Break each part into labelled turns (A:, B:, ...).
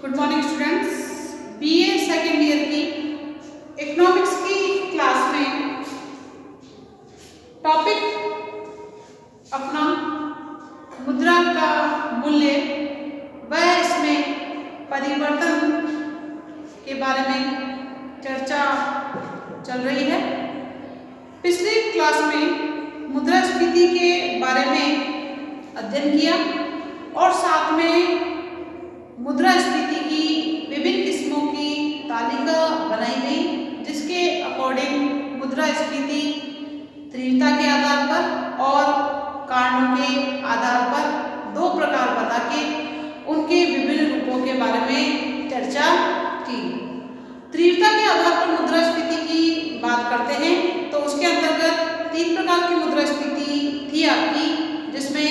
A: Good morning students. BA second year की economics की class में टॉपिक अपना मुद्रा का मूल्य व इसमें परिवर्तन के बारे में चर्चा चल रही है। पिछली क्लास में मुद्रास्फीति के बारे में अध्ययन किया और साथ में मुद्रास्फीति की विभिन्न किस्मों की तालिका बनाई गई, जिसके अकॉर्डिंग मुद्रास्फीति तीव्रता के आधार पर और कारणों के आधार पर दो प्रकार बता के उनके विभिन्न रूपों के बारे में चर्चा की। तीव्रता के आधार पर मुद्रास्फीति की बात करते हैं तो उसके अंतर्गत तीन प्रकार की मुद्रास्फीति थी आपकी, जिसमें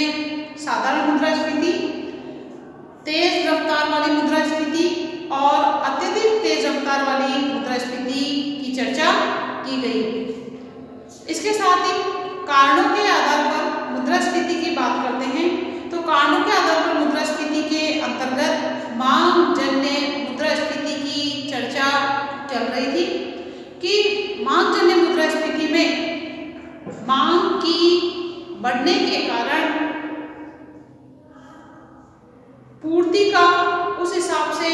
A: साधारण मुद्रास्फीति, तेज रफ्तार वाली मुद्रास्फीति और अत्यधिक तेज रफ्तार वाली मुद्रास्फीति की चर्चा की गई। इसके साथ ही कारणों के आधार पर मुद्रास्फीति की बात करते हैं तो कारणों के आधार पर मुद्रास्फीति के अंतर्गत मांग जन्य मुद्रास्फीति की चर्चा चल रही थी कि मांग जन्य मुद्रास्फीति में मांग की बढ़ने के कारण पूर्ति का उस हिसाब से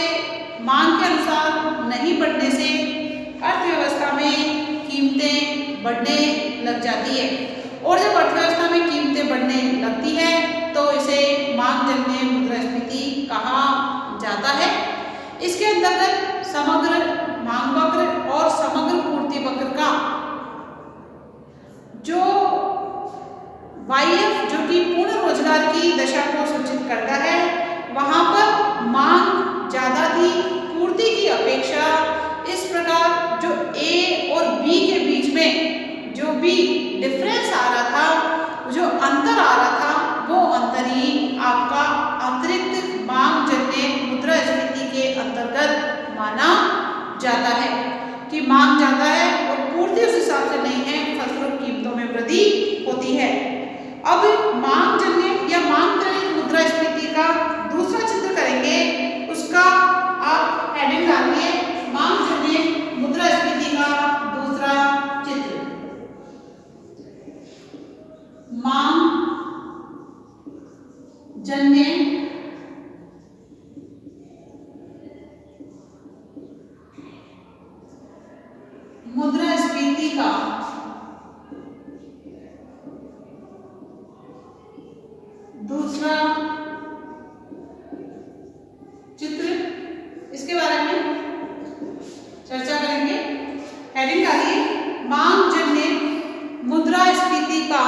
A: मांग के अनुसार नहीं बढ़ने से अर्थव्यवस्था में कीमतें बढ़ने लग जाती है, और जब अर्थव्यवस्था में कीमतें बढ़ने लगती है तो इसे मांग जन्य मुद्रास्फीति कहा जाता है। इसके अंतर्गत समग्र मांग वक्र और समग्र पूर्ति वक्र का जो YF जो कि पूर्ण रोजगार की दशा को सूचित करता है, वहां पर मांग ज्यादा थी पूर्ति की अपेक्षा। इस प्रकार जो A और B के बीच में जो भी डिफरेंस आ रहा था, जो अंतर आ रहा था, वो अंतर ही आपका अतिरिक्त मांग जन्य मुद्रास्फीति के अंतर्गत माना जाता है कि मांग ज्यादा है और पूर्ति उस हिसाब से नहीं है, फलस्वरूप कीमतों में वृद्धि होती है। अब मांग जन्य या मांग त्रयित मुद्रास्फीति का दूसरा चित्र करेंगे, उसका आप हेडिंग डालिए मांग जन्य मुद्रास्फीति का दूसरा चित्र। मांग जन्य मुद्रास्फीति का दूसरा चित्र, इसके बारे में चर्चा करेंगे। हेडिंग डालिए मांग जन्य मुद्रास्फीति का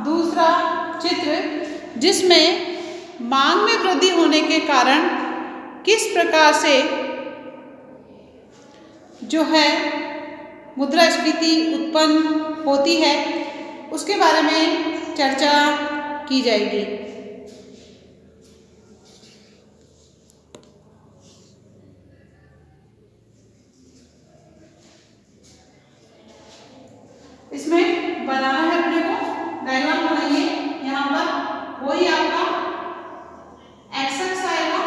A: दूसरा चित्र, जिसमें मांग में वृद्धि होने के कारण किस प्रकार से जो है मुद्रास्फीति उत्पन्न होती है, उसके बारे में चर्चा की जाएगी। इसमें बनाना है अपने को, डायग्राम बनाइए। यहाँ पर वही आपका एक्स एक्स आएगा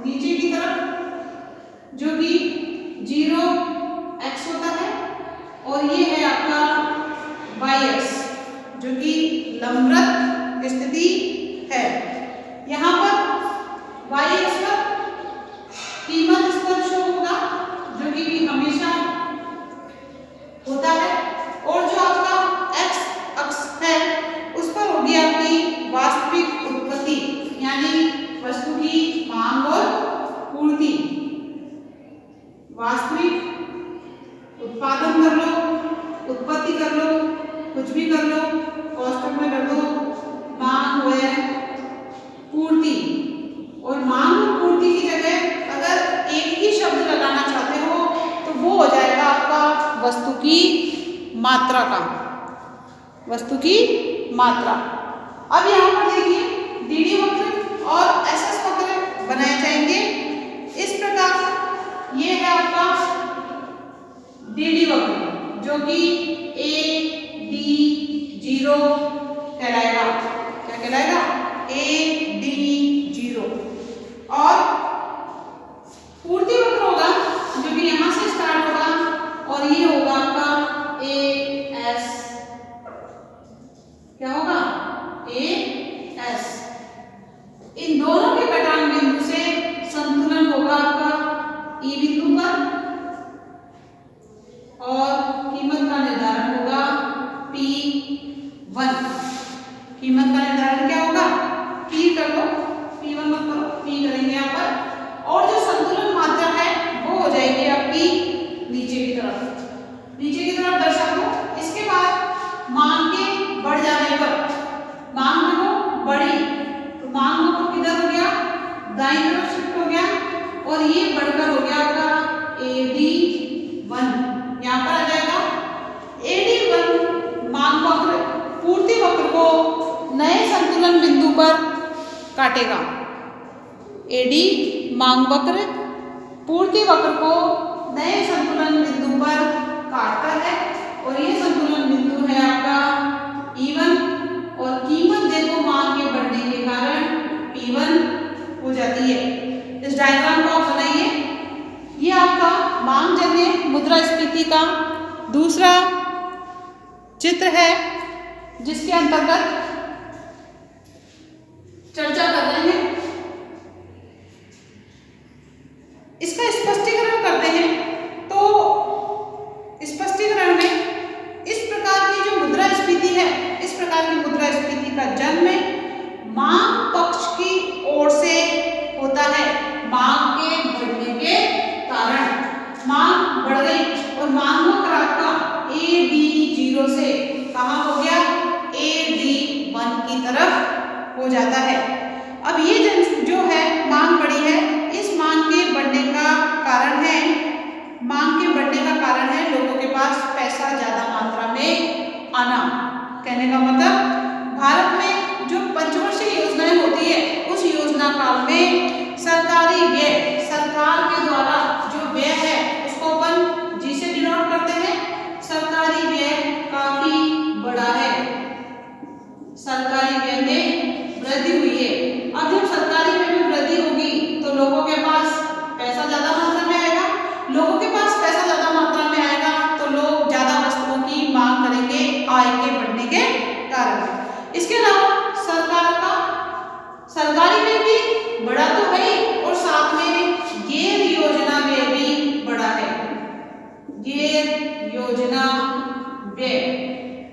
A: नीचे की तरफ, जो कि 0x होता है, और ये है आपका yx जो कि लंबवत स्थिति है। यहाँ पर yx पर कीमत स्तर शो होगा, जो कि हमेशा होता है, और जो आपका x अक्ष है उस पर होगी आपकी वास्तविक उत्पत्ति, यानी वस्तु की मांग और पूर्ति। वास्तविक उत्पादन कर लो, उत्पत्ति कर लो, कुछ भी कर लो, कोष्ठक में कर दो मांग व पूर्ति। और मांग और पूर्ति की जगह अगर एक ही शब्द लगाना चाहते हो तो वो हो जाएगा आपका वस्तु की मात्रा का, वस्तु की मात्रा। अब यहाँ पर देखिए डीडी वक्र और एसएस वक्र बनाए जाएंगे। इस प्रकार ये है आपका डीडी वक्र, जो कि AD0 कहलाएगा। क्या कहलाएगा? AD0। और कीमत का निर्धारण क्या होगा, पी कर लो, P1 मत करो, पी करेंगे यहाँ पर। और जो संतुलन मात्रा है वो हो जाएगी आपकी नीचे की तरफ दर्शा दो। इसके बाद मांग के बढ़ जाने पर, मांग देखो बढ़ी तो मांग को किधर हो गया, दाईं तरफ शिफ्ट हो गया और ये बढ़कर हो गया आपका AD1, यहाँ पर आ जाएगा AD1 मांग वक्र पूर्ति वक्र को नए संतुलन बिंदु पर काटेगा। AD मांग वक्र पूर्ति वक्र को नए संतुलन बिंदु पर काटता है और ये संतुलन बिंदु है आपका E1 और कीमत देखो मांग के बढ़ने के कारण P1 हो जाती है। इस डायग्राम को आप बनाइए। ये आपका मांगजन्य मुद्रास्फीति का दूसरा चित्र है जिसके अंतर्गत चर्चा कर रहे हैं। इसका स्पष्टीकरण करते हैं तो स्पष्टीकरण में इस प्रकार की जो मुद्रास्फीति है, इस प्रकार की मुद्रास्फीति का जन्म मांग पक्ष की ओर से होता है। मांग के बढ़ने के कारण मांग बढ़ गई और मांग वक्र आपका AD0 से कहाँ हो गया, AD1 की तरफ हो जाता है। अब ये जो है मांग बढ़ी है, इस मांग के बढ़ने का कारण है, मांग के बढ़ने का कारण है लोगों के पास पैसा ज्यादा मात्रा में आना। कहने का मतलब भारत में जो पंचवर्षीय योजनाएं होती है उस योजना काल में सरकारी व्यय, सरकार के द्वारा जो व्यय है उसको अपन जी से डिनोट करते हैं। सरकारी व्यय काफी बड़ा है, सरकारी व्यय में वृद्धि हुई है। अब जब सरकारी व्यय में वृद्धि होगी तो लोगों के पास पैसा ज्यादा मात्रा में आएगा, लोगों के पास पैसा ज्यादा मात्रा में आएगा तो लोग ज्यादा वस्तुओं की मांग करेंगे आय के बढ़ने के कारण। इसके अलावा सरकार का सरकारी व्यय भी बड़ा तो है और साथ में गैर योजना व्यय भी बड़ा है। गैर योजना व्यय,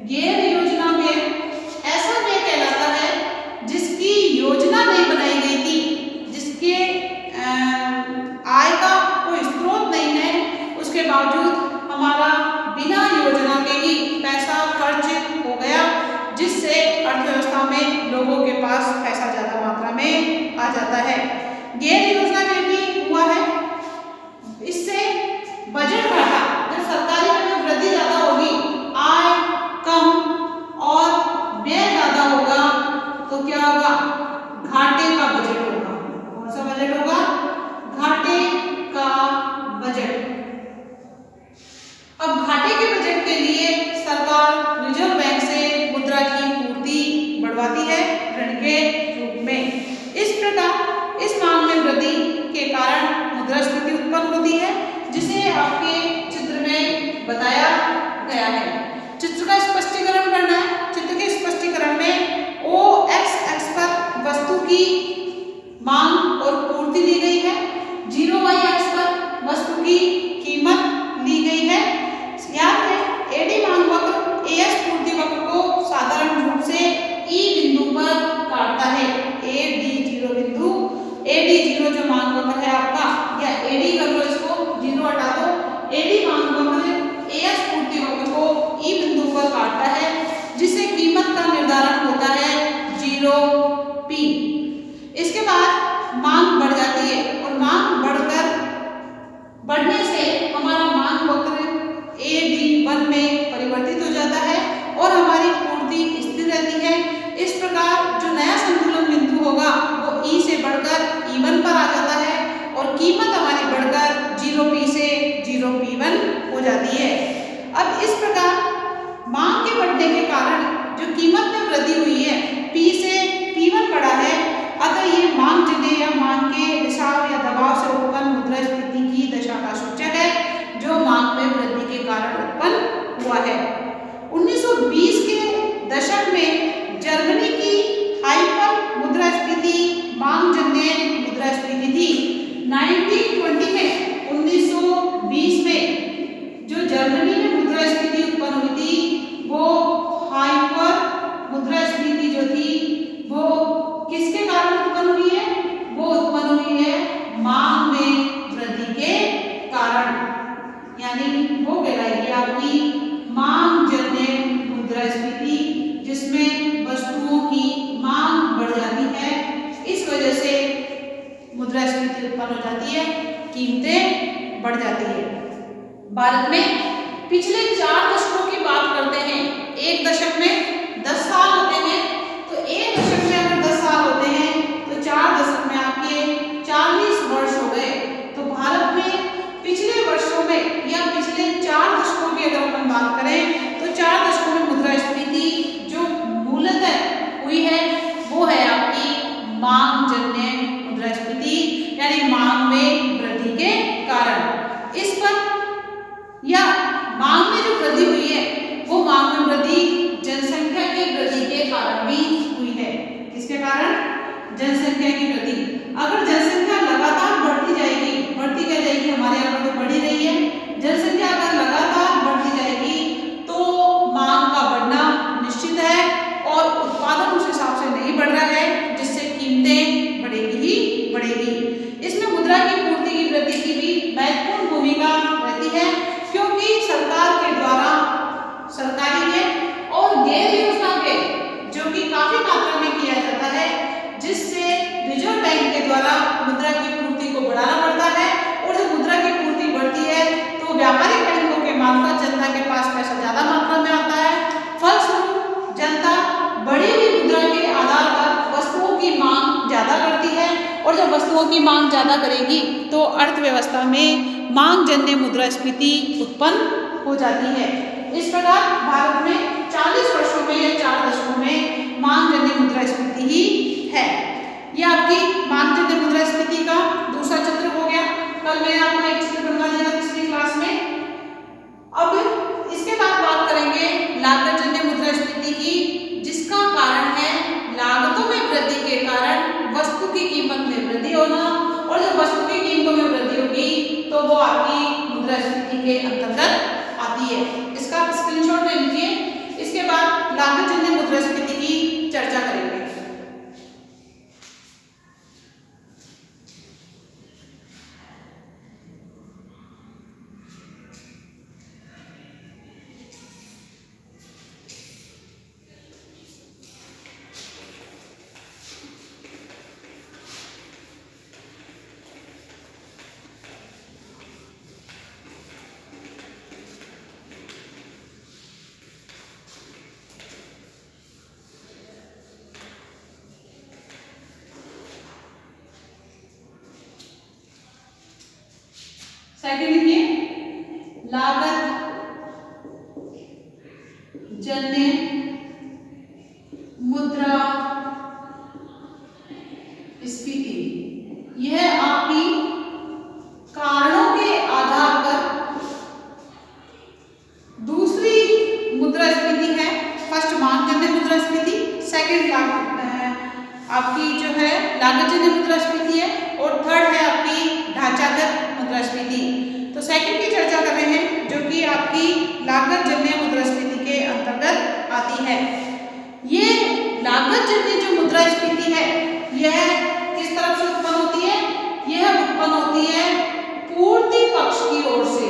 A: गैर योजना व्यय ऐसा व्यय कहलाता है जिसकी योजना नहीं बनाई गई थी, जिसके आय का कोई स्रोत नहीं है, उसके बावजूद हमारा बिना योजना के ही पैसा खर्च हो गया, जिससे अर्थव्यवस्था में लोगों के पास पैसा ज्यादा मात्रा में आ जाता है। गैर योजना में भी हुआ है, इससे बजट घाटा, जब सरकारी में वृद्धि ज्यादा होगी, आय कम और व्यय ज्यादा होगा तो क्या होगा, घाटे का बजट होगा। कौन सा बजट होगा, घाटे का बजट। अब घाटे के बजट के लिए सरकार रिजर्व बैंक से मुद्रा की पूर्ति बढ़वाती है ऋण के रूप में। इस प्रकार इस मांग में वृद्धि के कारण मुद्रास्फीति उत्पन्न होती है, जिसे आपके चित्र में बताया गया है। चित्र का स्पष्टीकरण करना है। चित्र के स्पष्टीकरण में OX एक्स पर वस्तु की मांग और पूर्ति दी गई है, 0Y एक्स पर वस्तु की कीमत ली गई है। याद है AD मांग वक्र AS पूर्ति वक्र को साधारण रूप से E बिंदु पर काटता है। AD0 बिंदु, AD0 जो मांग वक्र है आपका, या AD कर लो, इसको 0 हटा दो। AD मांग वक्र AS पूर्ति वक्र को E बिंदु पर काटता है, जिससे कीमत का निर्धारण होता है 0P। उत्पन्न हो जाती है, कीमतें बढ़ जाती है। भारत में पिछले 4 दशकों की बात करते हैं। एक दशक में 10 साल होते हैं, तो एक दशक में अगर 10 साल होते हैं तो 4 दशक में आपके 40 वर्ष हो गए। तो भारत में पिछले वर्षों में या पिछले 4 दशकों की अगर हम बात करें तो 4 दशकों में मुद्रास्फीति जो मूलतः हुई है वो है आपकी मांग जन्य मुद्रास्फीति, यानी मांग में वृद्धि के कारण। इस पर या मांग में जो वृद्धि हुई है वो मांग में वृद्धि जनसंख्या की वृद्धि के कारण भी हुई है। किसके कारण? जनसंख्या की वृद्धि। अगर जनसंख्या लगातार बढ़ती जाएगी, बढ़ती क्या जाएगी, हमारे यहाँ पर तो बढ़ ही रही है, जनसंख्या अगर लगातार बढ़ती जाएगी तो मांग का बढ़ना निश्चित है और उत्पादन उस हिसाब से नहीं बढ़ रहा है, जिससे कीमतें बढ़ेगी ही बढ़ेगी। इसमें मुद्रा की पूर्ति की वृद्धि की भी महत्वपूर्ण भूमिका रहती है, क्योंकि सरकार के द्वारा सरकारी के और गैर योजना के जो कि काफी मात्रा में किया जाता है, जिससे रिजर्व बैंक के द्वारा मुद्रा की पूर्ति को बढ़ाना पड़ता है। और जब मुद्रा की पूर्ति बढ़ती है तो व्यापारिक बैंकों के मार्फत जनता के पास पैसा ज्यादा मात्रा में आता है। फलस्वरूप जनता बढ़ी हुई मुद्रा के आधार पर वस्तुओं की मांग ज्यादा करती है, और जब वस्तुओं की मांग ज्यादा करेगी तो अर्थव्यवस्था में मांग जन्य मुद्रास्फीति उत्पन्न हो जाती है। इस प्रकार भारत में 40 वर्षों में या 4 दशकों में मांग जन्य मुद्रास्फीति ही है। यह आपकी मांग जन्य मुद्रास्फीति का दूसरा चित्र हो गया। कल मैं आपको एक चित्र बनवा देगा तीसरी क्लास में। अब इसके बाद बात करेंगे लागत जन्य मुद्रास्फीति की, जिसका कारण है लागतों में वृद्धि के कारण वस्तु की कीमत में वृद्धि होना, और जब वस्तु की कीमतों में वृद्धि होगी तो वो आपकी मुद्रास्फीति के अंतर्गत आती है। इसका स्क्रीनशॉट ले लीजिए। इसके बाद लागत जन्य मुद्रास्फीति की चर्चा करेंगे। सेकंड लिखिए, लागत जन्य मुद्रा स्फीति। यह आपकी कारणों के आधार पर दूसरी मुद्रास्फीति है। फर्स्ट मांग जन्य मुद्रास्फीति, सेकंड आपकी जो है लागत जन्य मुद्रास्फीति है, और थर्ड है आपकी ढांचागत मुद्रास्फीति। तो सेकंड की चर्चा कर रहे हैं, जो कि आपकी लागत जन्य मुद्रास्फीति के अंतर्गत आती है। ये लागत जन्य जो मुद्रास्फीति है यह किस तरफ से उत्पन्न होती है? यह उत्पन्न होती है पूर्ति पक्ष की ओर से।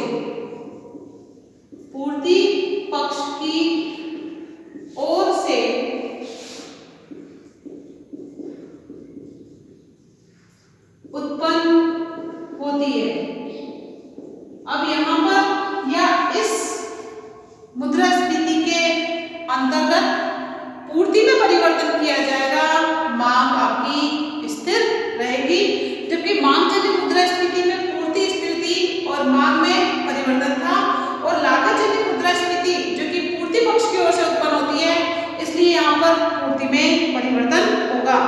A: पूर्ति पक्ष की ओर से उत्पन्न होती है। अब यहाँ पर या इस मुद्रास्फीति के अंतर्गत पूर्ति में परिवर्तन किया जाएगा, मांग आपकी स्थिर रहेगी, जबकि मांग जन्य मुद्रास्फीति में पूर्ति स्थिर थी और मांग में परिवर्तन था, और लागत जन्य मुद्रास्फीति जो कि पूर्ति पक्ष की ओर से उत्पन्न होती है, इसलिए यहाँ पर पूर्ति में परिवर्तन होगा।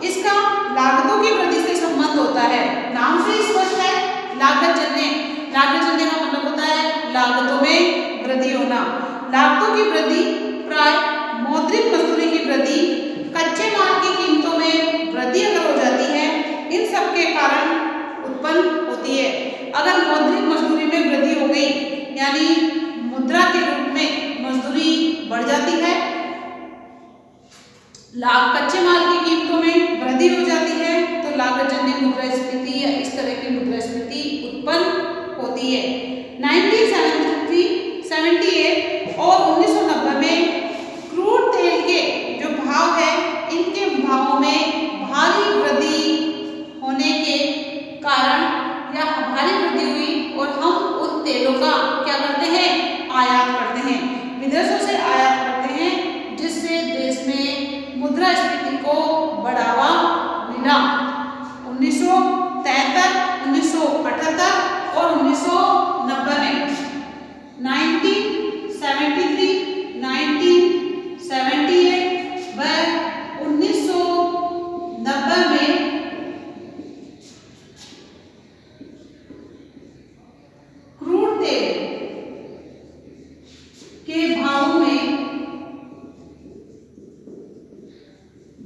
A: इसका लागतों की वृद्धि से संबंध होता है। नाम से स्पष्ट है, लागत जन्य। लागत जन्य का मतलब होता है लागतों में वृद्धि होना। लागतों की वृद्धि प्राय मौद्रिक मजदूरी की वृद्धि, कच्चे माल की कीमतों में वृद्धि अगर हो जाती है, इन सब के कारण उत्पन्न होती है। अगर मौद्रिक मजदूरी में वृद्धि हो गई, यानी मुद्रा के रूप में मजदूरी बढ़ जाती है, कच्चे माल की कीमतों में वृद्धि हो जाती है, तो लागत जन्य मुद्रास्फीति या इस तरह की मुद्रास्फीति उत्पन्न होती है। 1973, 78 और 1990 में क्रूड तेल के जो भाव है, इनके भावों में भारी वृद्धि होने के कारण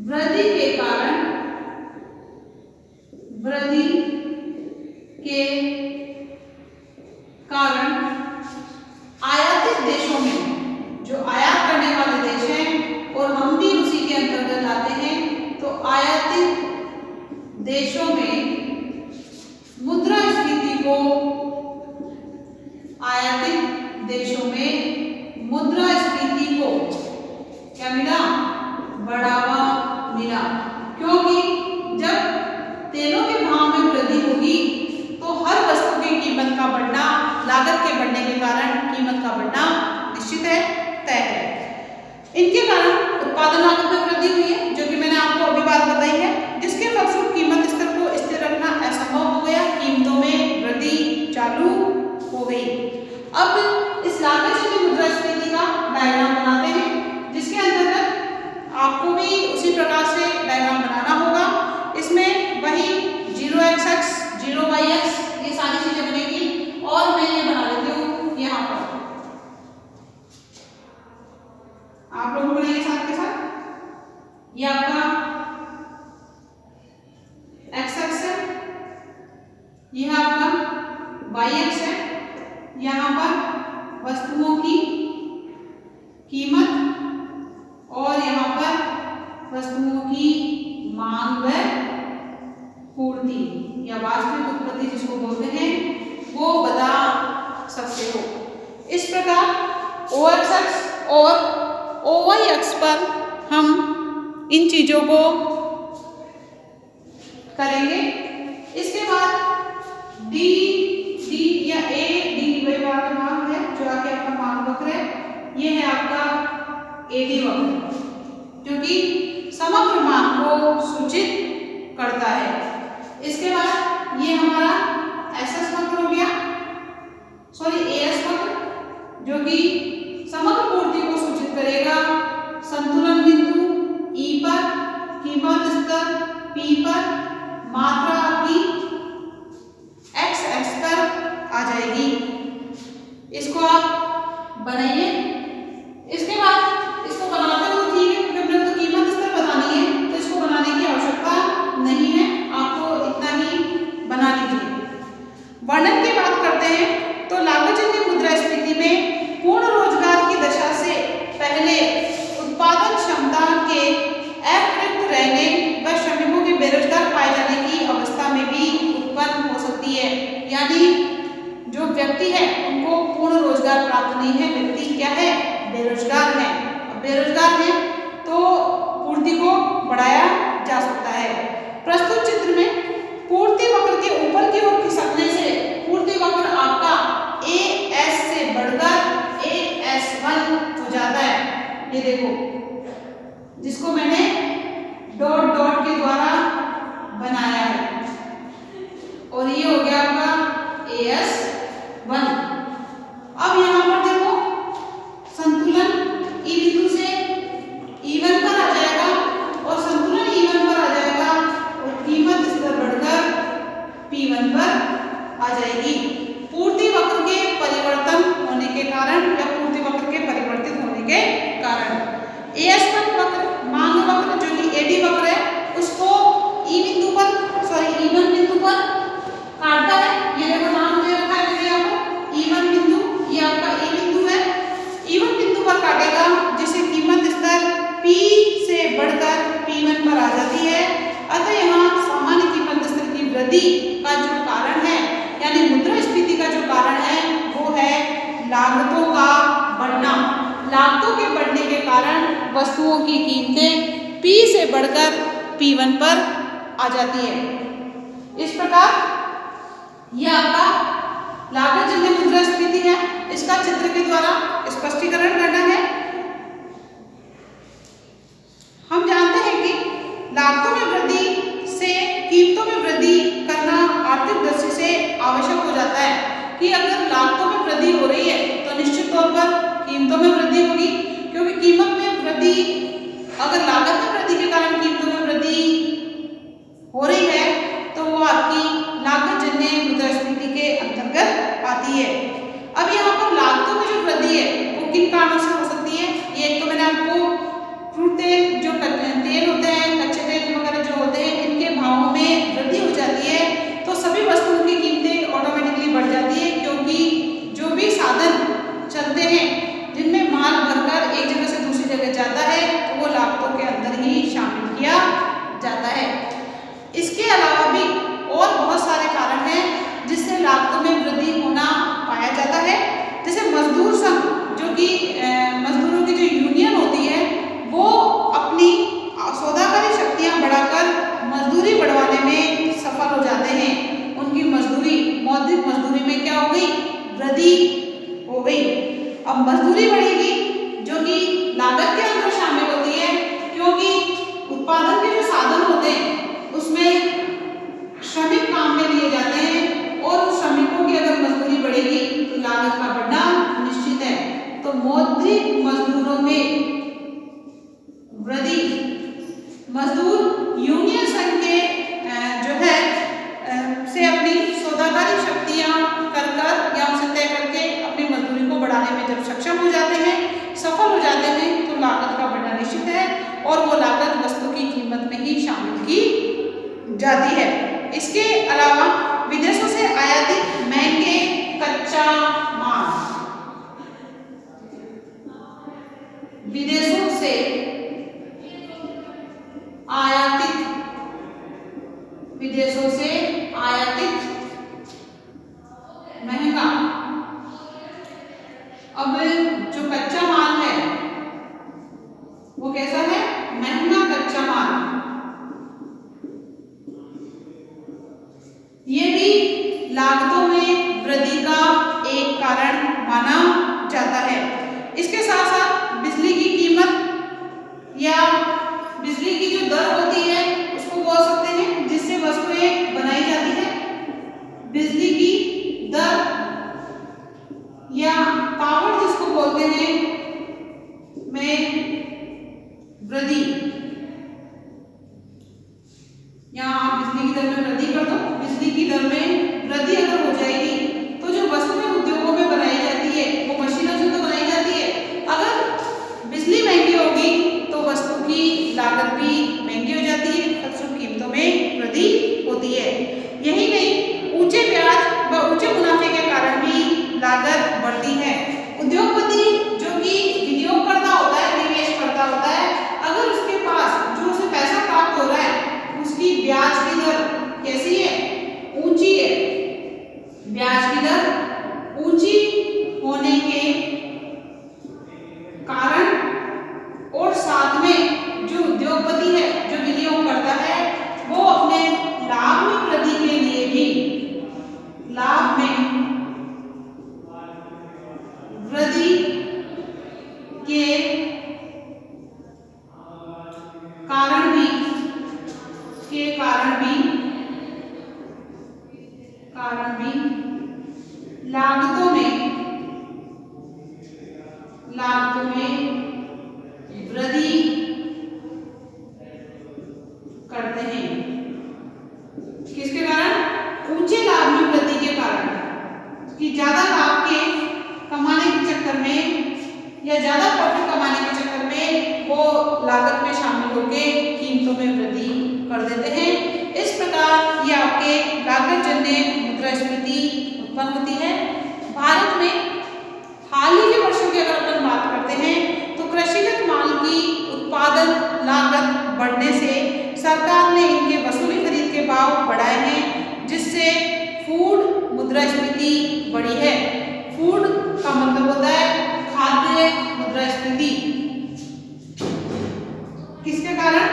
A: वृद्धि के कारण आयातित देशों में, जो आयात करने वाले देश हैं और हम भी उसी के अंतर्गत आते हैं, तो आयातित देशों में मुद्रास्फीति को क्या मिला? बढ़ावा मिला। क्योंकि जब तेलों के भाव में वृद्धि होगी तो हर वस्तु की कीमत का बढ़ना, लागत के बढ़ने के कारण कीमत का बढ़ना निश्चित है, तय है। इनके कारण उत्पादन लागत में वृद्धि हुई है, जो कि मैंने आपको अभी बात बताई है, जिसके फलस्वरूप कीमत स्तर को स्थिर रखना असंभव हो गया, कीमतों में वृद्धि चालू हो गई। अब इस लागत से मुद्रास्फीति का डायग्राम बनाते हैं, जिसके अंतर्गत आपको भी उसी प्रकार से डायग्राम बनाना होगा। इसमें वही 0x, 0y, ये सारी चीजें बनेगी और मैं ये बना लेती हूँ यहाँ पर, आप लोग बनाइए साथ के साथ। ये आपका x है, यह आपका y है, यहाँ पर वस्तुओं की कीमत और यहाँ पर वस्तुओं की मांग व पूर्ति या वास्तविक उत्पत्ति जिसको बोलते हैं, वो बता सकते हो। इस प्रकार OX और OY अक्ष पर हम इन चीजों को करेंगे। इसके बाद D या AD वाला भाग है, जो आके आपका मांग वक्र है, ये है आपका AD वक्र, जो कि समग्र मांग को सूचित करता है। इसके बाद ये हमारा SS वक्र हो गया, AS वक्र, जो कि समग्र पूर्ति को सूचित करेगा। संतुलन बिंदु E पर, कीमत स्तर P पर, मात्रा आपकी X पर आ जाएगी। इसको आप बनाइए। इसके बाद इसको बनाते हो ठीक है, क्योंकि हमने तो कीमत स्तर बतानी है, तो इसको बनाने की आवश्यकता नहीं है, आपको इतना ही बना लीजिए। वर्णन की बात करते हैं तो लागतजन्य मुद्रास्फीति में पूर्ण रोजगार की दशा से पहले उत्पादन क्षमता के अप्रयुक्त रहने व श्रमिकों के बेरोजगार पाए जाने की अवस्था में भी उत्पन्न हो सकती है। यानी जो व्यक्ति है उनको पूर्ण रोजगार प्राप्त नहीं है, व्यक्ति क्या है? बेरोजगार है। बेरोजगार है तो पूर्ति को बढ़ाया जा सकता है। प्रस्तुत चित्र में पूर्ति वक्र के ऊपर की ओर खिसकने से पूर्ति वक्र आपका AS से बढ़कर AS1 हो जाता है। ये देखो, जिसको मैंने डॉट डॉट के द्वारा बनाया है, और ये हो गया आपका AS1। अब यहाँ पर देखो, संतुलन E बिंदु से E1 पर आ जाएगा और संतुलन E1 पर आ जाएगा और कीमत स्तर बढ़कर P1 पर आ जाएगी। पूर्ति वक्र के परिवर्तन होने के कारण या पूर्ति वक्र के परिवर्तित होने के कारण AS1 वक्र, मांग वक्र जो कि AD वक्र है, उसको E1 बिंदु पर काटता है। ये देखो नाम दे रखा है मैंने यहाँ पर E1 बिंदु, ये आपका E बिंदु है। E1 बिंदु पर काटेगा, जिससे कीमत स्तर P से बढ़कर P1 पर आ जाती है। अतः यहाँ सामान्य कीमत स्तर की वृद्धि का जो कारण है, यानी मुद्रास्फीति का जो कारण है, वो है लागतों का बढ़ना। लागतों के बढ़ने के कारण वस्तुओं की कीमतें P से बढ़कर P1 पर आ जाती है। इस प्रकार यह आपका लागतजन्य मुद्रास्फीति है। इसका चित्र के द्वारा स्पष्टीकरण करना है। हम जानते हैं कि लागतों में वृद्धि से कीमतों में वृद्धि करना आर्थिक दृष्टि से आवश्यक हो जाता है कि अगर लागतों में वृद्धि हो रही है तो निश्चित तौर पर कीमतों में वृद्धि होगी, क्योंकि कीमत में वृद्धि, अगर लागत में वृद्धि के कारण कीमतों में वृद्धि हो रही है तो वो आपकी लागतजन्य मुद्रास्फीति के अंतर्गत आती है। अब यहाँ पर लागतों में जो वृद्धि है वो किन कारणों से हो सकती है? ये एक तो मैंने आपको क्रूड तेल, जो तेल होते हैं, वृद्धि हो गई। अब मजदूरी बढ़ेगी जो कि लागत के अंदर शामिल होती है, क्योंकि उत्पादन के जो साधन होते हैं उसमें श्रमिक काम में लिए जाते हैं और उस श्रमिकों की अगर मजदूरी बढ़ेगी तो लागत का बढ़ना निश्चित है। तो मौद्रिक मजदूरों में वृद्धि। मजदूर यूनियन संघ के जो है से अपनी सौदाकारी शक्तियां कर या उसे तय करके अपनी मजदूरी को बढ़ाने में जब सक्षम हो जाते हैं, सफल हो जाते हैं, तो लागत का बढ़ना निश्चित है और वो लागत वस्तु की कीमत में ही शामिल की जाती है। इसके अलावा विदेशों से आयातित महंगे कच्चा माल, विदेशों से आयातित महंगा, अब जो कच्चा माल है वो कैसा है? महंगा कच्चा माल। ये भी लागतों में वृद्धि का एक कारण माना जाता है। इसके साथ साथ बिजली की कीमत या बिजली की जो दर होती है उसको बोल सकते हैं जिससे वस्तुएं बनाई जाती है। बिजली की दर या पावर जिसको बोलते हैं में वृद्धि, यहाँ आप बिजली की दर में वृद्धि कर दो। बिजली की दर में वृद्धि अगर हो जाएगी तो जो वस्तुएं उद्योगों में बनाई जाती है वो मशीनों से तो बनाई जाती है, अगर बिजली महंगी होगी तो वस्तु की लागत भी महंगी हो जाती है, फलस्वरूप कीमतों में वृद्धि होती है। यही नहीं, ऊंचे ब्याज व ऊंचे मुनाफे के कारण भी लागत बढ़ती है। उद्योगपति जो कि विनियोगकर्ता होता है, निवेशकर्ता होता है, अगर उसके पास जो उसे पैसा प्राप्त हो रहा है उसकी ब्याज की दर कैसी है? ऊंची है। ब्याज की दर ऊंची होने के कारण और साथ में जो उद्योगपति है, जो विनियोग करता है, वो अपने लाभ में वृद्धि के लिए भी, लाभ में वृद्धि के कारण भी लागतों में वृद्धि करते हैं। किसके कारण? ऊंचे लाभ में वृद्धि के कारण, कि ज्यादा लाभ के कमाने के चक्कर में या ज्यादा प्रॉफिट कमाने के चक्कर में वो लागत में शामिल होकर कीमतों में वृद्धि कर देते हैं। इस प्रकार ये आपके लागत जन्य मुद्रास्फीति उत्पन्न होती है। भारत में हाल ही के वर्षों की अगर अपन बात करते हैं तो कृषिगत माल की उत्पादन लागत बढ़ने से सरकार ने इनके वसूली खरीद के भाव बढ़ाए हैं, जिससे फूड मुद्रास्फीति बढ़ी है। फूड का मतलब होता है खाद्य मुद्रास्फीति। किसके कारण?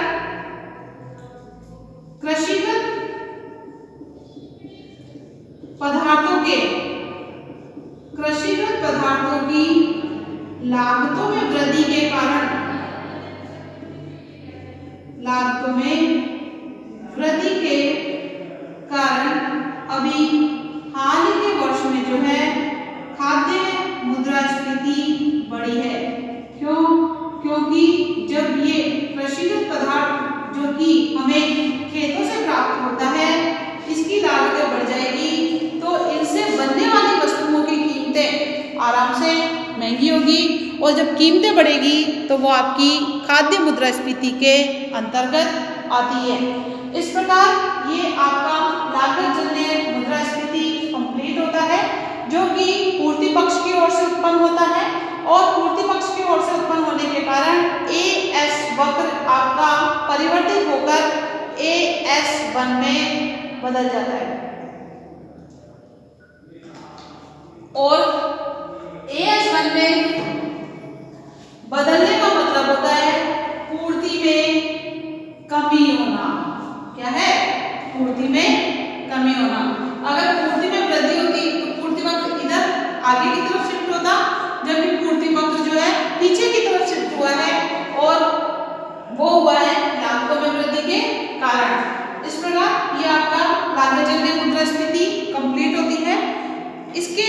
A: कृषिगत पदार्थों की लागतों में वृद्धि के कारण, लागतों में वृद्धि के कारण अभी हाल ही के वर्ष में जो है खाद्य मुद्रास्फीति बढ़ी है। क्यों? क्योंकि जब ये कृषिगत पदार्थ जो कि हमें खेतों से प्राप्त होता है इसकी लागतें बढ़ जाएगी तो इनसे बनने वाली वस्तुओं की कीमतें आराम से महंगी होगी, और जब कीमतें बढ़ेगी तो वो आपकी खाद्य मुद्रास्फीति के अंतर्गत आती है। इस प्रकार ये आपका लागत जन्य मुद्रास्फीति कंप्लीट होता है, जो कि पूर्ति पक्ष की ओर से उत्पन्न होता है, और पूर्ति पक्ष की ओर से उत्पन्न होने के कारण AS वक्र आपका परिवर्तित होकर AS1 में बदल जाता है। और AS1 में बदलने का मतलब होता है पूर्ति में कमी होना। क्या है? पूर्ति में कमी होना। अगर पूर्ति में वृद्धि होती तो पूर्ति वक्र इधर आगे की तरफ शिफ्ट होता, जबकि पूर्ति पत्र जो है पीछे की तरफ शिफ्ट हुआ है और वो हुआ है लाभों में वृद्धि के कारण। इस प्रकार ये आपका लाभजन्य मुद्रास्फीति कंप्लीट होती है। इसके